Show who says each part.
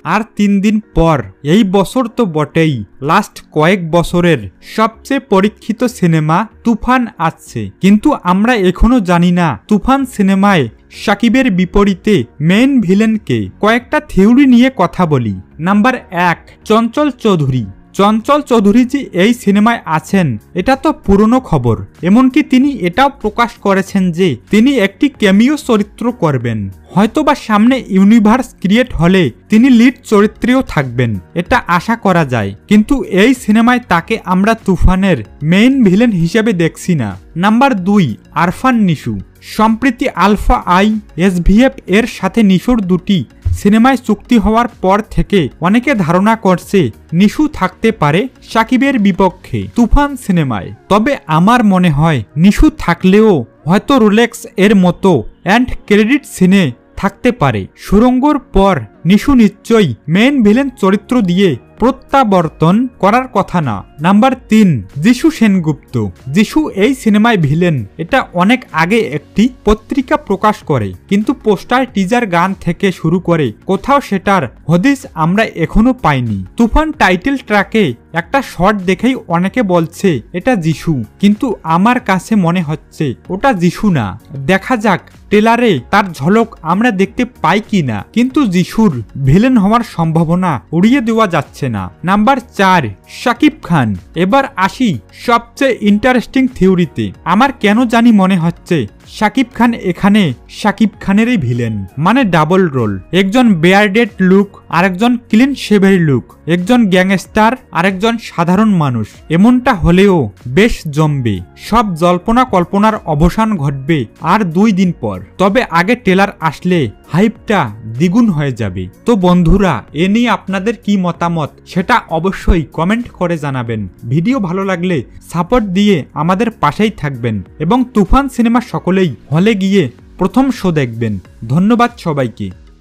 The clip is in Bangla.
Speaker 1: আর 3 দিন পর এই বছর তো বটেই, লাস্ট কয়েক বছরের সবচেয়ে পরীক্ষিত সিনেমা তুফান আসছে। কিন্তু আমরা এখনো জানি না তুফান সিনেমায় শাকিবের বিপরীতে মেইন ভিলেন কে। কয়েকটা থিওরি নিয়ে কথা বলি। নাম্বার 1, চঞ্চল চৌধুরী। চঞ্চল চৌধুরী যে এই সিনেমায় আছেন এটা তো পুরনো খবর। এমনকি তিনি এটাও প্রকাশ করেছেন যে তিনি একটি ক্যামিও চরিত্র করবেন। হয়তোবা সামনে ইউনিভার্স ক্রিয়েট হলে তিনি লিড চরিত্রেও থাকবেন, এটা আশা করা যায়। কিন্তু এই সিনেমায় তাকে আমরা তুফানের মেইন ভিলেন হিসেবে দেখছি না। নাম্বার 2, আরফান নিশু। সম্প্রতি আলফা আই SVF এর সাথে নিশুর দুটি সিনেমায় চুক্তি হওয়ার পর থেকে অনেকে ধারণা করছে নিশু থাকতে পারে শাকিবের বিপক্ষে তুফান সিনেমায়। তবে আমার মনে হয় নিশু থাকলেও হয়তো রোলেক্স এর মতো এন্ড ক্রেডিট সিনে থাকতে পারে। সুরঙ্গর পর নিশু নিশ্চয়ই মেইন ভিলেন চরিত্র দিয়ে প্রত্যাবর্তন করার কথা না। নাম্বার 3, যিশু সেনগুপ্ত। যিশু এই সিনেমায় ভিলেন এটা অনেক আগে একটি পত্রিকা প্রকাশ করে, কিন্তু পোস্টার, টিজার, গান থেকে শুরু করে কোথাও সেটার হদিস আমরা এখনো পাইনি। তুফান টাইটেল ট্র্যাকে একটা শট দেখেই অনেকে বলছে এটা যিশু, কিন্তু আমার কাছে মনে হচ্ছে ওটা যিশু না। দেখা যাক ট্রেলারে তার ঝলক আমরা দেখতে পাই কি না, কিন্তু যিশুর ভিলেন হওয়ার সম্ভাবনা উড়িয়ে দেওয়া যাচ্ছে না। নাম্বার 4, শাকিব খান। এবার আসি সবচেয়ে ইন্টারেস্টিং থিওরিতে। আমার কেন জানি মনে হচ্ছে শাকিব খান এখানে শাকিব খানেরই ভিলেন, মানে ডাবল রোল। একজন বেয়ার্ডেড লুক, আরেকজন ক্লিন শেভের লুক। একজন গ্যাংস্টার, আরেকজন সাধারণ মানুষ। এমনটা হলেও বেশ জমবে। সব জল্পনা কল্পনার অবসান ঘটবে আর 2 দিন পর। তবে আগে ট্রেলার আসলে হাইপটা দ্বিগুণ হয়ে যাবে। তো বন্ধুরা, এ নিয়ে আপনাদের কি মতামত সেটা অবশ্যই কমেন্ট করে জানাবেন। ভিডিও ভালো লাগলে সাপোর্ট দিয়ে আমাদের পাশেই থাকবেন এবং তুফান সিনেমা সকলেই হলে গিয়ে প্রথম শো দেখবেন। ধন্যবাদ সবাইকে।